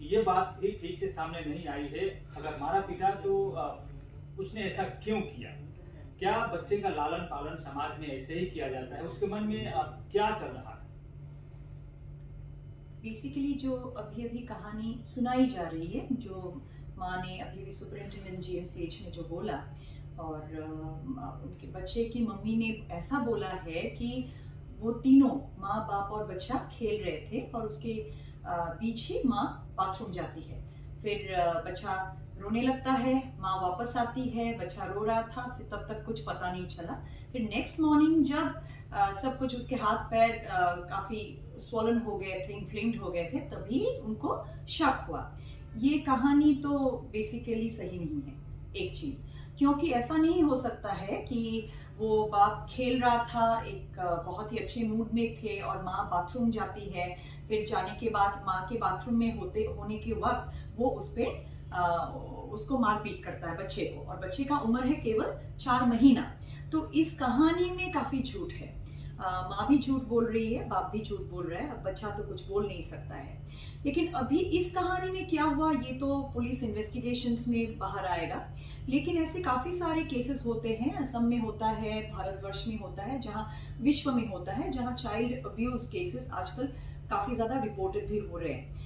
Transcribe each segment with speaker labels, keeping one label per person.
Speaker 1: ये बात भी ठीक से सामने नहीं आई है। अगर मारा पीटा तो उसने ऐसा क्यों किया? क्या बच्चे का लालन पालन समाज में ऐसे ही किया जाता है? उसके मन में क्या चल रहा है?
Speaker 2: बेसिकली जो अभी अभी कहानी सुनाई जा रही है, जो माँ ने अभी भी सुपरिटेंडेंट जीएमसीएच में जो बोला, और उनके बच्चे की मम्मी ने ऐसा बोला है कि वो तीनों माँ बाप और बच्चा खेल रहे थे और उसके बीच ही माँ बाथरूम जाती है। फिर बच्चा रोने लगता है, माँ वापस आती है, बच्चा रो रहा था, फिर तब तक कुछ पता नहीं चला। फिर नेक्स्ट मॉर्निंग जब सब कुछ उसके हाथ पैर काफ़ी स्वॉलन हो गए थे, इन्फ्लेम्ड हो गए थे, तभी उनको शक हुआ। ये कहानी तो बेसिकली सही नहीं है, एक चीज़, क्योंकि ऐसा नहीं हो सकता है कि वो बाप खेल रहा था, एक बहुत ही अच्छे मूड में थे और माँ बाथरूम जाती है, फिर जाने के बाद माँ के बाथरूम में होने के वक्त वो उसको मारपीट करता है, बच्चे को, और बच्चे का उम्र है केवल 4 महीना। तो इस कहानी में काफ़ी झूठ है। माँ भी झूठ बोल रही है, बाप भी झूठ बोल रहा है, अब बच्चा तो कुछ बोल नहीं सकता है। लेकिन अभी इस कहानी में क्या हुआ ये तो पुलिस इन्वेस्टिगेशंस में बाहर आएगा। लेकिन ऐसे काफ़ी सारे केसेस होते हैं, असम में होता है, भारतवर्ष में होता है, जहाँ विश्व में होता है, जहाँ चाइल्ड अब्यूज केसेस आजकल काफ़ी ज़्यादा रिपोर्टेड भी हो रहे हैं,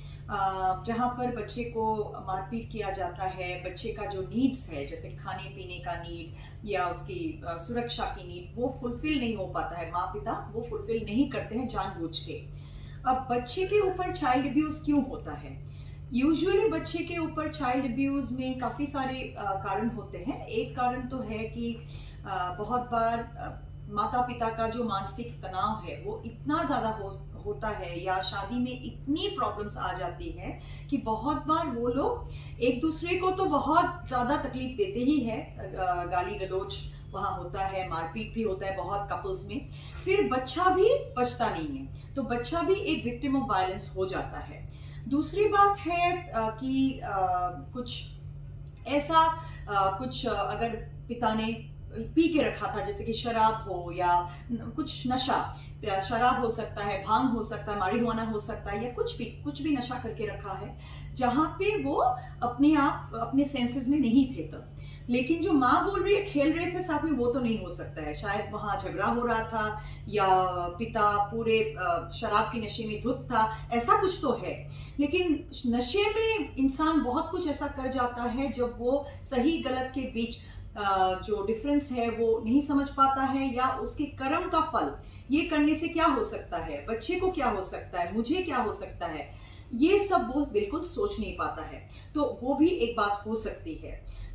Speaker 2: जहाँ पर बच्चे को मारपीट किया जाता है। बच्चे का जो नीड्स है, जैसे खाने पीने का नीड या उसकी सुरक्षा की नीड, वो फुलफिल नहीं हो पाता है, माँ पिता वो फुलफिल नहीं करते हैं जानबूझ के। अब बच्चे के ऊपर चाइल्ड अब्यूज क्यों होता है? यूजुअली बच्चे के ऊपर चाइल्ड अब्यूज में काफ़ी सारे कारण होते हैं। एक कारण तो है कि बहुत बार माता पिता का जो मानसिक तनाव है वो इतना ज़्यादा होता है, या शादी में इतनी प्रॉब्लम्स आ जाती है कि बहुत बार वो लोग एक दूसरे को तो बहुत ज़्यादा तकलीफ देते ही है, गाली गलौज वहाँ होता है, मारपीट भी होता है बहुत कपल्स में, फिर बच्चा भी बचता नहीं है, तो बच्चा भी एक विक्टिम ऑफ वायलेंस हो जाता है। दूसरी बात है कि कुछ ऐसा कुछ अगर पिता ने पी के रखा था, जैसे कि शराब हो या कुछ नशा, शराब हो सकता है, भांग हो सकता है, मारिजुआना हो सकता है, या कुछ भी नशा करके रखा है, जहाँ पे वो अपने आप अपने सेंसेस में नहीं थे तब। लेकिन जो माँ बोल रही है खेल रहे थे साथ में, वो तो नहीं हो सकता है। शायद वहाँ झगड़ा हो रहा था, या पिता पूरे शराब के नशे में धुत था, ऐसा कुछ तो है। लेकिन नशे में इंसान बहुत कुछ ऐसा कर जाता है जब वो सही गलत के बीच जो डिफरेंस है वो नहीं समझ पाता है, या उसके कर्म का फल ये करने से क्या हो सकता है, बच्चे को क्या हो सकता है, मुझे क्या हो सकता है, ये सब वो बिल्कुल सोच नहीं पाता है। तो वो भी एक बात हो सकती है।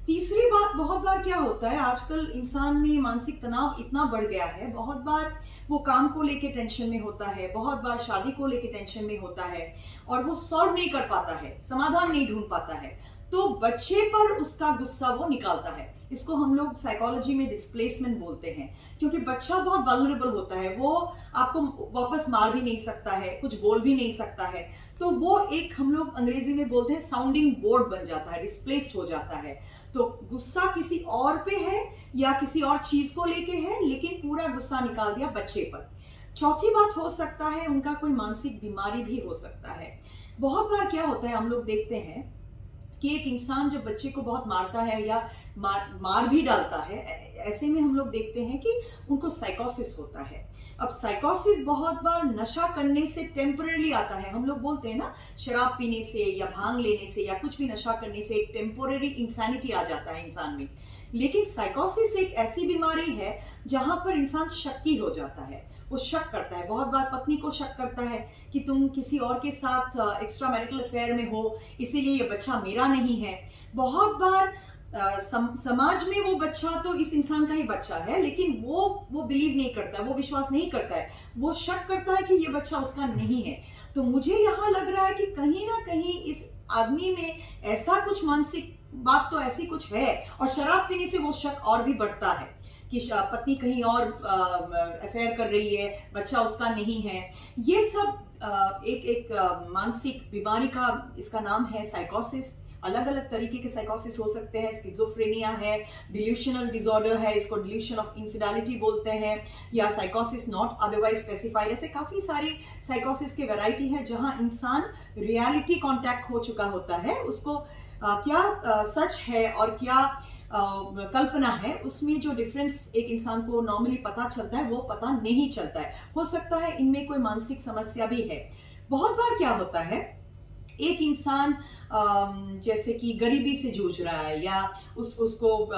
Speaker 2: तीसरी बात, बहुत बार क्या होता है, आजकल इंसान में मानसिक तनाव इतना बढ़ गया है, बहुत बार वो काम को लेके टेंशन में होता है, बहुत बार शादी को लेके टेंशन में होता है, और वो सॉल्व नहीं कर पाता है, समाधान नहीं ढूंढ पाता है, तो बच्चे पर उसका गुस्सा वो निकालता है। इसको हम लोग साइकोलॉजी में डिस्प्लेसमेंट बोलते हैं, क्योंकि बच्चा बहुत वल्नरेबल होता है, वो आपको वापस मार भी नहीं सकता है, कुछ बोल भी नहीं सकता है, तो वो एक हम लोग अंग्रेजी में बोलते हैं साउंडिंग बोर्ड बन जाता है, डिस्प्लेस्ड हो जाता है। तो गुस्सा किसी और पे है या किसी और चीज को लेके है, लेकिन पूरा गुस्सा निकाल दिया बच्चे पर। चौथी बात हो सकता है उनका कोई मानसिक बीमारी भी हो सकता है। बहुत बार क्या होता है, हम लोग देखते हैं कि एक इंसान जब बच्चे को बहुत मारता है या मार भी डालता है, ऐसे में हम लोग देखते हैं कि उनको साइकोसिस होता है। अब साइकोसिस बहुत बार नशा करने से टेम्पररी आता है। हम लोग बोलते हैं ना, शराब पीने से या भांग लेने से या कुछ भी नशा करने से एक टेम्पररी इंसैनिटी आ जाता है इंसान में। लेकिन साइकोसिस एक ऐसी बीमारी है जहां पर इंसान शक्की हो जाता है, वो शक करता है, बहुत बार पत्नी को शक करता है कि तुम किसी और के साथ एक्स्ट्रा मैरिटल अफेयर में हो, इसीलिए ये बच्चा मेरा नहीं है। बहुत बार समाज में वो बच्चा तो इस इंसान का ही बच्चा है, लेकिन वो बिलीव नहीं करता, वो विश्वास नहीं करता है, वो शक करता है कि ये बच्चा उसका नहीं है। तो मुझे यहाँ लग रहा है कि कहीं ना कहीं इस आदमी में ऐसा कुछ मानसिक बात तो ऐसी कुछ है, और शराब पीने से वो शक और भी बढ़ता है कि पत्नी कहीं और अफेयर कर रही है, बच्चा उसका नहीं है। ये सब एक मानसिक बीमारी का इसका नाम है साइकोसिस। अलग अलग तरीके के साइकोसिस हो सकते हैं। स्किज़ोफ्रेनिया है, डिल्यूशनल डिसऑर्डर है, इसको डिल्यूशन ऑफ इनफिडेलिटी बोलते हैं, या साइकोसिस नॉट अदरवाइज स्पेसिफाइड। ऐसे काफ़ी सारी साइकोसिस के वैरायटी है जहाँ इंसान रियलिटी कॉन्टैक्ट हो चुका होता है, उसको क्या सच है और क्या कल्पना है, उसमें जो डिफरेंस एक इंसान को नॉर्मली पता चलता है वो पता नहीं चलता है। हो सकता है इनमें कोई मानसिक समस्या भी है। बहुत बार क्या होता है, एक इंसान जैसे कि गरीबी से जूझ रहा है, या उसको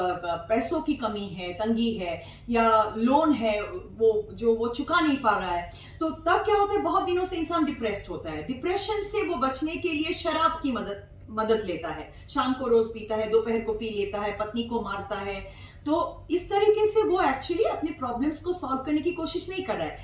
Speaker 2: पैसों की कमी है, तंगी है, या लोन है वो चुका नहीं पा रहा है, तो तब क्या होता है, बहुत दिनों से इंसान डिप्रेस्ड होता है। डिप्रेशन से वो बचने के लिए शराब की मदद लेता है, शाम को रोज पीता है, दोपहर को पी लेता है, पत्नी को मारता है। तो इस तरीके से वो एक्चुअली अपने प्रॉब्लम्स को सॉल्व करने की कोशिश नहीं कर रहा है,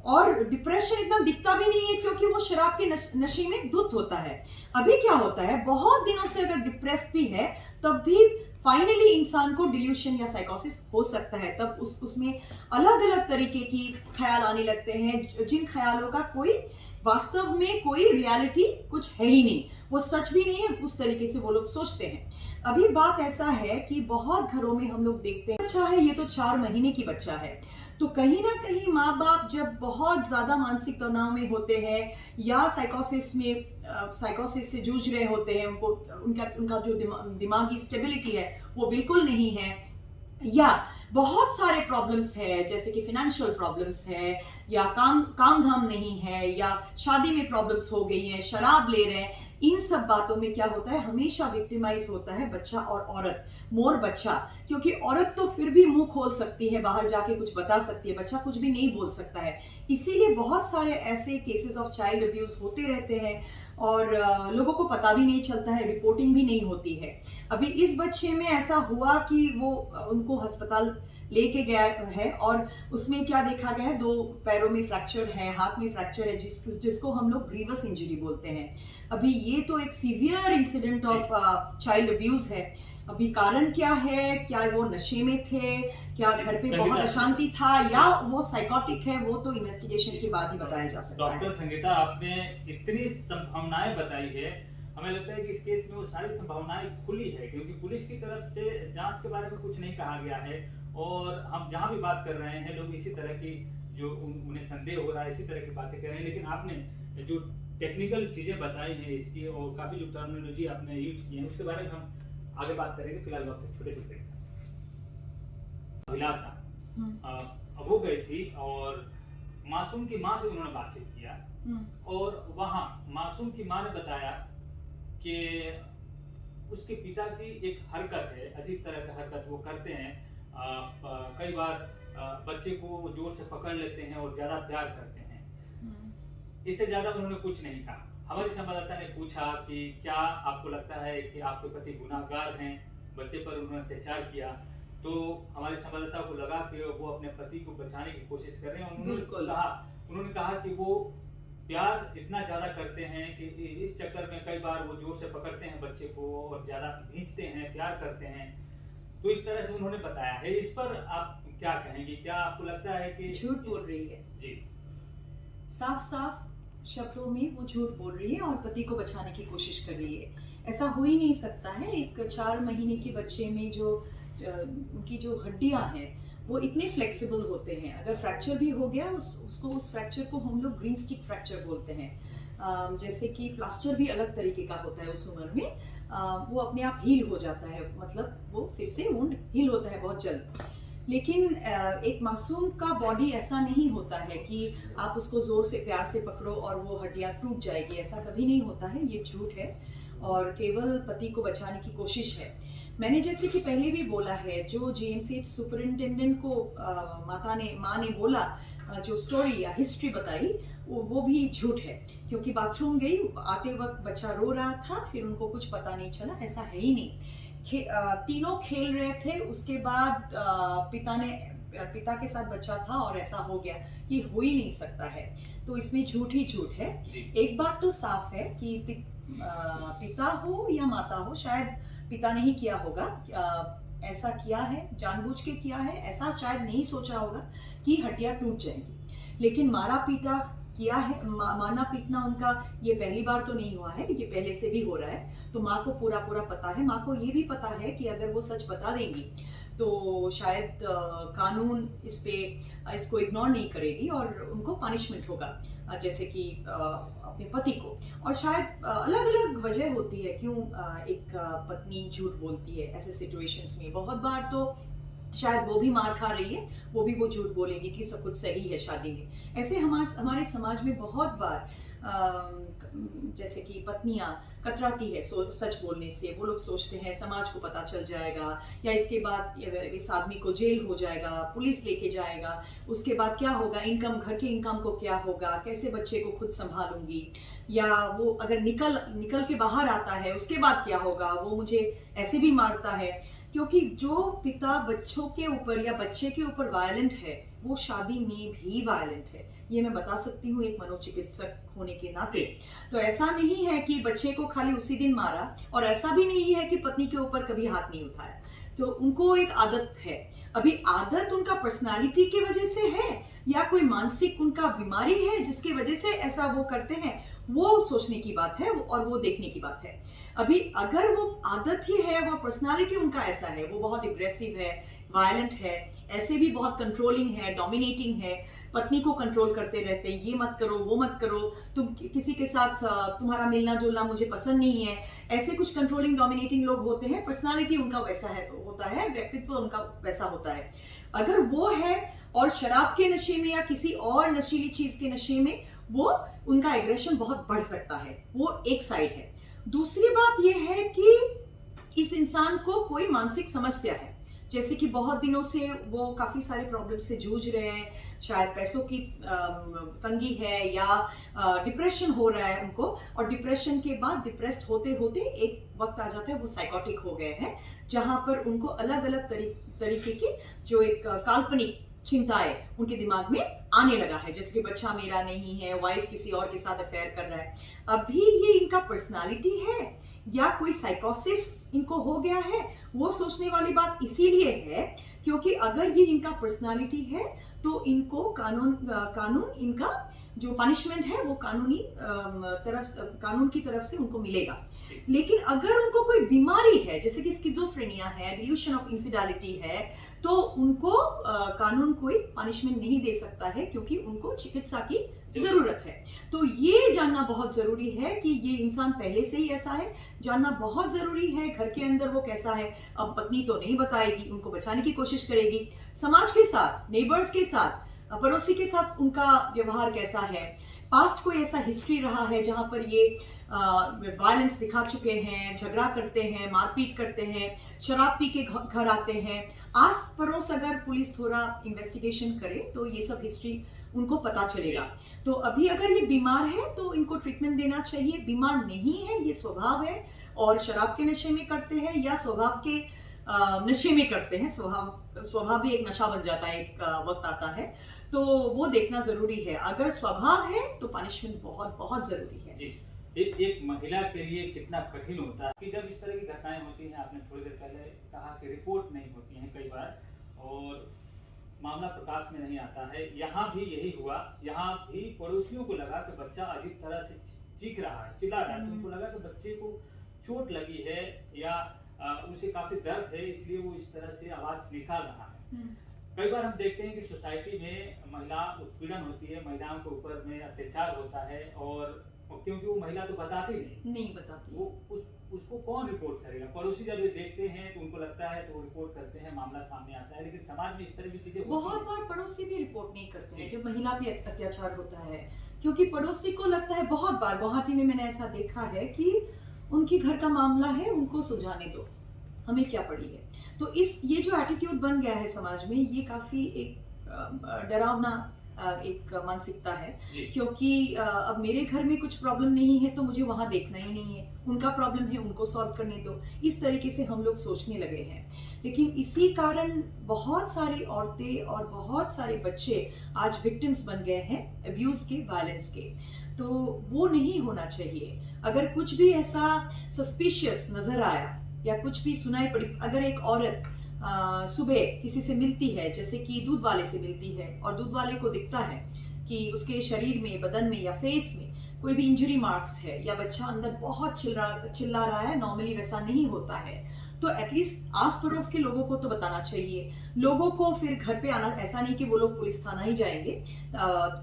Speaker 2: और डिप्रेशन इतना दिखता भी नहीं है क्योंकि वो शराब के नशे में धुत होता है। अभी क्या होता है, बहुत दिनों से अगर डिप्रेस्ड भी है तब भी फाइनली इंसान को डिल्यूशन या साइकोसिस हो सकता है। तब उसमें अलग अलग तरीके की ख्याल आने लगते हैं, जिन ख्यालों का कोई वास्तव में कोई रियलिटी कुछ है ही नहीं, वो सच भी नहीं है, उस तरीके से वो लोग सोचते हैं। अभी बात ऐसा है कि बहुत घरों में हम लोग देखते हैं, बच्चा है, ये तो 4 महीने की बच्चा है, तो कहीं ना कहीं माँ बाप जब बहुत ज्यादा मानसिक तनाव में होते हैं या साइकोसिस से जूझ रहे होते हैं, उनका जो दिमागी स्टेबिलिटी है वो बिल्कुल नहीं है, या बहुत सारे प्रॉब्लम्स है जैसे कि फिनेंशियल प्रॉब्लम्स है, या काम धाम नहीं है, या शादी में प्रॉब्लम्स हो गई हैं, शराब ले रहे हैं, इन सब बातों में क्या होता है, हमेशा विक्टिमाइज होता है बच्चा और औरत। मोर बच्चा, क्योंकि औरत तो फिर भी मुंह खोल सकती है, बाहर जाके कुछ बता सकती है, बच्चा कुछ भी नहीं बोल सकता है। इसीलिए बहुत सारे ऐसे केसेस ऑफ चाइल्ड अब्यूज होते रहते हैं और लोगों को पता भी नहीं चलता है, रिपोर्टिंग भी नहीं होती है। अभी इस बच्चे में ऐसा हुआ कि वो उनको अस्पताल लेके गया है और उसमें क्या देखा गया है, 2 पैरों में फ्रैक्चर है, हाथ में फ्रैक्चर है, जिसको हम लोग ग्रीवस इंजरी बोलते हैं। अभी ये तो एक severe incident of child abuse है। अभी कारण क्या है, क्या वो नशे में थे, क्या घर पे बहुत अशांति था, या वो साइकोटिक है, वो तो इन्वेस्टिगेशन के बाद ही बताया जा सकता है।
Speaker 1: डॉक्टर संगीता, आपने इतनी संभावनाएं बताई है, हमें लगता है कि इस केस में वो सारी संभावनाएं खुली है, क्योंकि पुलिस की तरफ से जांच के बारे में कुछ नहीं कहा गया है, और हम जहां भी बात कर रहे हैं लोग इसी तरह की जो उन्हें संदेह हो रहा है इसी तरह की बातें कर रहे हैं। लेकिन आपने जो टेक्निकल चीजें बताई हैं इसकी, और काफी जो टर्मिनोलॉजी आपने यूज की है, उसके बारे में हम आगे बात करेंगे। फिलहाल वक्त छोटे से ब्रेक। अभिलाषा वो गई थी और मासूम की माँ से उन्होंने बातचीत किया, और वहाँ मासूम की माँ ने बताया कि उसके पिता की एक हरकत है, अजीब तरह की हरकत वो करते हैं। कई बार बच्चे को जोर से पकड़ लेते हैं और ज्यादा प्यार करते हैं। इससे ज्यादा उन्होंने कुछ नहीं कहा। हमारी संवाददाता ने पूछा कि क्या आपको लगता है कि आपके पति गुनाहगार हैं, बच्चे पर उन्होंने अत्याचार किया, तो हमारे संवाददाता को लगा कि वो अपने पति को बचाने की कोशिश कर रहे हैं। उन्होंने कहा कि वो प्यार इतना ज्यादा करते हैं कि इस चक्कर में कई बार वो जोर से पकड़ते हैं बच्चे को और ज्यादा खींचते हैं, प्यार करते हैं। तो इस तरह से उन्होंने बताया है। इस पर आप क्या कहेंगे? क्या आपको लगता है कि
Speaker 2: झूठ बोल रही है?
Speaker 1: जी,
Speaker 2: साफ साफ शब्दों में वो झूठ बोल रही है और पति को बचाने की कोशिश कर रही है। ऐसा हो ही नहीं सकता है। एक 4 महीने के बच्चे में जो उनकी जो हड्डियां हैं वो इतने फ्लेक्सिबल होते हैं, अगर फ्रैक्चर भी हो गया उस फ्रैक्चर को हम लोग ग्रीन स्टिक फ्रैक्चर बोलते हैं। जैसे कि प्लास्टर भी अलग तरीके का होता है उस उम्र में, वो अपने आप हील हो जाता है, मतलब वो फिर से वुंड हील होता है बहुत जल्द। लेकिन एक मासूम का बॉडी ऐसा नहीं होता है कि आप उसको जोर से प्यार से पकड़ो और वो हड्डियां टूट जाएगी, ऐसा कभी नहीं होता है। ये झूठ है और केवल पति को बचाने की कोशिश है। मैंने जैसे कि पहले भी बोला है, जो जेएमसीएच सुपरिटेंडेंट को माँ ने बोला, जो स्टोरी या हिस्ट्री बताई, वो भी झूठ है, क्योंकि बाथरूम गई, आते वक्त बच्चा रो रहा था, फिर उनको कुछ पता नहीं चला, ऐसा है ही नहीं। तीनों खेल रहे थे, उसके बाद पिता के साथ बच्चा था और ऐसा हो गया, ये हो ही नहीं सकता है। तो इसमें झूठ ही झूठ है। एक बात तो साफ है कि पिता हो या माता हो, शायद पिता नहीं किया होगा, ऐसा किया है, जानबूझ के किया है, ऐसा शायद नहीं सोचा होगा कि हड्डियां टूट जाएंगी। लेकिन मारा पीटा किया है, मारना पीटना उनका ये पहली बार तो नहीं हुआ है, ये पहले से भी हो रहा है। तो माँ को पूरा पता है। माँ को ये भी पता है कि अगर वो सच बता देंगी तो शायद कानून इसको इग्नोर नहीं करेगी और उनको पनिशमेंट होगा, जैसे कि अपने पति को। और शायद अलग अलग वजह होती है क्यों एक पत्नी झूठ बोलती है ऐसे सिचुएशंस में। बहुत बार तो शायद वो भी मार खा रही है, वो भी झूठ बोलेंगी कि सब कुछ सही है शादी में। ऐसे हमारे समाज में बहुत बार जैसे कि पत्नियां कतराती है सच बोलने से। वो लोग सोचते हैं समाज को पता चल जाएगा या इसके बाद इस आदमी को जेल हो जाएगा, पुलिस लेके जाएगा, उसके बाद क्या होगा, घर के इनकम को क्या होगा, कैसे बच्चे को खुद संभालूंगी, या वो अगर निकल के बाहर आता है उसके बाद क्या होगा, वो मुझे ऐसे भी मारता है। क्योंकि जो पिता बच्चों के ऊपर या बच्चे के ऊपर वायलेंट है वो शादी में भी वायलेंट है, ये मैं बता सकती हूँ एक मनोचिकित्सक होने के नाते। तो ऐसा नहीं है कि बच्चे को खाली उसी दिन मारा, और ऐसा भी नहीं है कि पत्नी के ऊपर कभी हाथ नहीं उठाया। तो उनको एक आदत है। अभी आदत उनका पर्सनालिटी की वजह से है या कोई मानसिक उनका बीमारी है जिसकी वजह से ऐसा वो करते हैं, वो सोचने की बात है और वो देखने की बात है। अभी अगर वो आदत ही है, वो पर्सनालिटी उनका ऐसा है, वो बहुत एग्रेसिव है, वायलेंट है, ऐसे भी बहुत कंट्रोलिंग है, डोमिनेटिंग है, पत्नी को कंट्रोल करते रहते हैं, ये मत करो, वो मत करो, तुम किसी के साथ तुम्हारा मिलना जुलना मुझे पसंद नहीं है, ऐसे कुछ कंट्रोलिंग डोमिनेटिंग लोग होते हैं। पर्सनालिटी उनका वैसा होता है, व्यक्तित्व उनका वैसा होता है। अगर वो है और शराब के नशे में या किसी और नशीली चीज के नशे में, वो उनका एग्रेशन बहुत बढ़ सकता है। वो एक साइड है। दूसरी बात यह है कि इस इंसान को कोई मानसिक समस्या है, जैसे कि बहुत दिनों से वो काफी सारे प्रॉब्लम से जूझ रहे हैं, शायद पैसों की तंगी है या डिप्रेशन हो रहा है उनको, और डिप्रेशन के बाद डिप्रेस्ड होते होते एक वक्त आ जाता है वो साइकोटिक हो गए हैं, जहां पर उनको अलग अलग तरीके की जो एक काल्पनिक चिंताएं उनके दिमाग में आने लगा है, जैसे कि बच्चा मेरा नहीं है, वाइफ किसी और के साथ अफेयर कर रहा है। अभी ये इनका पर्सनालिटी है या कोई साइकोसिस इनको हो गया है, वो सोचने वाली बात इसीलिए है क्योंकि अगर ये इनका पर्सनालिटी है तो इनको कानून इनका जो पनिशमेंट है वो कानून की तरफ से उनको मिलेगा। लेकिन अगर उनको कोई बीमारी है जैसे कि स्किज़ोफ्रेनिया है, डिल्यूशन ऑफ इनफिडेलिटी है, तो उनको कानून कोई पनिशमेंट नहीं दे सकता है क्योंकि उनको चिकित्सा की जरूरत है। तो ये जानना बहुत जरूरी है कि ये इंसान पहले से ही ऐसा है, जानना बहुत जरूरी है। घर के अंदर वो कैसा है, अब पत्नी तो नहीं बताएगी, उनको बचाने की कोशिश करेगी। समाज के साथ, नेबर्स के साथ, पड़ोसी के साथ उनका व्यवहार कैसा है, पास्ट कोई ऐसा हिस्ट्री रहा है जहां पर ये वायलेंस दिखा चुके हैं, झगड़ा करते हैं, मारपीट करते हैं, शराब पी के घर आते हैं। आस पड़ोस अगर पुलिस थोड़ा इन्वेस्टिगेशन करे तो ये सब हिस्ट्री उनको पता चलेगा। तो अभी अगर ये बीमार है तो इनको ट्रीटमेंट देना चाहिए। बीमार नहीं है, ये स्वभाव है, और शराब के नशे में करते हैं या स्वभाव के नशे में करते हैं। स्वभाव भी एक नशा बन जाता है, एक वक्त आता है, तो वो देखना जरूरी है। अगर स्वभाव है तो पनिशमेंट बहुत बहुत जरूरी है।
Speaker 1: जी, एक महिला के लिए कितना कठिन होता है कि जब इस तरह की घटनाएं होती हैं। आपने थोड़ी देर पहले कहा कि रिपोर्ट नहीं होती हैं कई बार और मामला प्रकाश में नहीं आता है। यहाँ भी यही हुआ। यहाँ भी पड़ोसियों को लगा कि बच्चा अजीब तरह से चीख रहा है, चिल्ला रहा है, तो उनको लगा कि बच्चे को चोट लगी है या उसे काफी दर्द है, इसलिए वो इस तरह से आवाज निकाल रहा है। कई बार हम देखते हैं कि सोसाइटी में महिला उत्पीड़न होती है, महिलाओं के ऊपर में अत्याचार होता है, और क्योंकि वो महिला तो बताती नहीं बताती, वो उसको कौन रिपोर्ट करेगा। पड़ोसी जब ये देखते हैं तो उनको लगता है तो वो रिपोर्ट करते हैं, मामला सामने आता है। लेकिन समाज में इस तरह की चीजें
Speaker 2: बहुत बार पड़ोसी भी रिपोर्ट नहीं करते हैं जब महिला पे अत्याचार होता है, क्योंकि पड़ोसी को लगता है, बहुत बार गुवाहाटी में मैंने ऐसा देखा है कि उनकी घर का मामला है, उनको सुलझाने दो, हमें क्या पड़ी है। तो ये जो एटीट्यूड बन गया है समाज में, ये काफी एक डरावना एक मानसिकता है, क्योंकि अब मेरे घर में कुछ प्रॉब्लम नहीं है तो मुझे वहां देखना ही नहीं है, उनका प्रॉब्लम है उनको सॉल्व करने दो। इस तरीके से हम लोग सोचने लगे हैं। लेकिन इसी कारण बहुत सारी औरतें और बहुत सारे बच्चे आज विक्टिम्स बन गए हैं अब्यूज के, वायलेंस के। तो वो नहीं होना चाहिए। अगर कुछ भी ऐसा सस्पिशियस नजर आया या कुछ भी सुनाई पड़ी, अगर एक औरत सुबह किसी से मिलती है, जैसे कि दूध वाले से मिलती है, और दूध वाले को दिखता है कि उसके शरीर में, बदन में या फेस में कोई भी इंजरी मार्क्स है या बच्चा अंदर बहुत चिल्ला रहा है, नॉर्मली वैसा नहीं होता है, तो एटलीस्ट आस पड़ोस के लोगों को तो बताना चाहिए। लोगों को फिर घर पे आना, ऐसा नहीं कि वो लोग पुलिस थाना ही जाएंगे,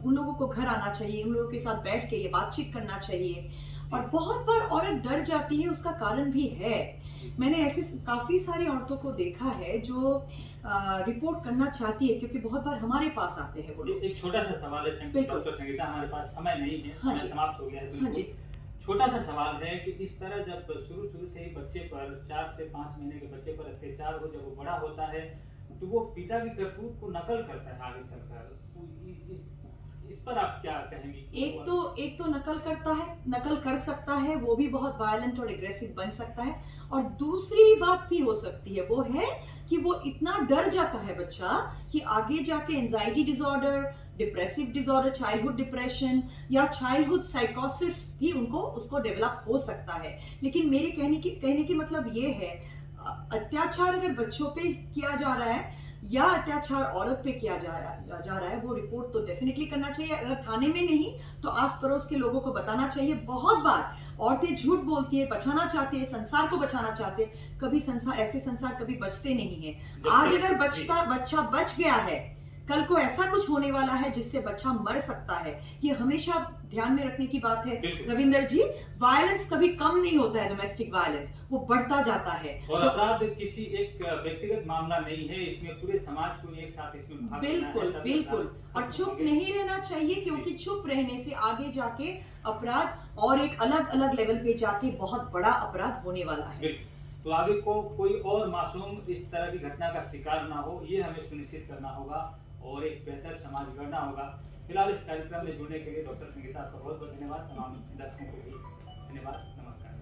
Speaker 2: उन लोगों को घर आना चाहिए, उन लोगों के साथ बैठ के ये बातचीत करना चाहिए। और बहुत बार औरत डर जाती है, उसका कारण भी है। मैंने ऐसे काफी सारी औरतों को देखा है जो रिपोर्ट करना चाहती है, क्योंकि बहुत बार हमारे पास आते हैं वो लोग।
Speaker 1: एक छोटा सा सवाल है
Speaker 2: बिल्कुल।
Speaker 1: डॉक्टर संगीता, हमारे पास समय नहीं है,
Speaker 2: हाँ
Speaker 1: समय
Speaker 2: जी।
Speaker 1: समाप्त हो गया है
Speaker 2: हाँ
Speaker 1: बिल्कुल।
Speaker 2: जी।
Speaker 1: छोटा सा सवाल है कि इस तरह जब शुरू से ही बच्चे पर, 4 से 5 महीने के बच्चे पर अत्याचार हो, जब वो बड़ा होता है तो वो पिता की करतूत को नकल करता है आगे चलकर, तो इस पर आप क्या कहेंगी?
Speaker 2: एक तो नकल करता है, नकल कर सकता है, वो भी बहुत वायलेंट और एग्रेसिव बन सकता है। और दूसरी बात भी हो सकती है, वो है कि वो इतना डर जाता है बच्चा कि आगे जाके anxiety disorder, depressive disorder, childhood depression या चाइल्डहुड साइकोसिस भी उसको डेवलप हो सकता है। लेकिन मेरे कहने की मतलब ये है, अत्याचार अगर बच्चों पे किया जा रहा है या अत्याचार औरत पे किया जा रहा है, वो रिपोर्ट तो डेफिनेटली करना चाहिए। अगर थाने में नहीं तो आस पड़ोस के लोगों को बताना चाहिए। बहुत बार औरतें झूठ बोलती है, बचाना चाहते हैं, संसार को बचाना चाहते हैं, कभी ऐसे संसार कभी बचते नहीं है। आज अगर बच्चा बच गया है, कल को ऐसा कुछ होने वाला है जिससे बच्चा मर सकता है। ये हमेशा ध्यान में रखने की बात है रविंदर जी। वायलेंस कभी कम नहीं होता है, डोमेस्टिक वायलेंस वो बढ़ता जाता है।
Speaker 1: और अपराध किसी एक व्यक्तिगत मामला नहीं है, इसमें पूरे समाज को एक साथ इसमें भाग लेना है,
Speaker 2: बिल्कुल
Speaker 1: तब
Speaker 2: बिल्कुल।
Speaker 1: अपराध
Speaker 2: और चुप
Speaker 1: होंगे।
Speaker 2: नहीं रहना चाहिए, क्योंकि चुप रहने से आगे जाके अपराध और एक अलग अलग लेवल पे जाके बहुत बड़ा अपराध होने वाला है।
Speaker 1: बिल्कुल। तो आगे को कोई और मासूम इस तरह की घटना का शिकार ना हो, ये हमें सुनिश्चित करना होगा और एक बेहतर समाज गढ़ना होगा। फिलहाल इस कार्यक्रम में जुड़ने के लिए डॉक्टर संगीता आपका बहुत बहुत धन्यवाद। तमाम दर्शकों को भी धन्यवाद। नमस्कार।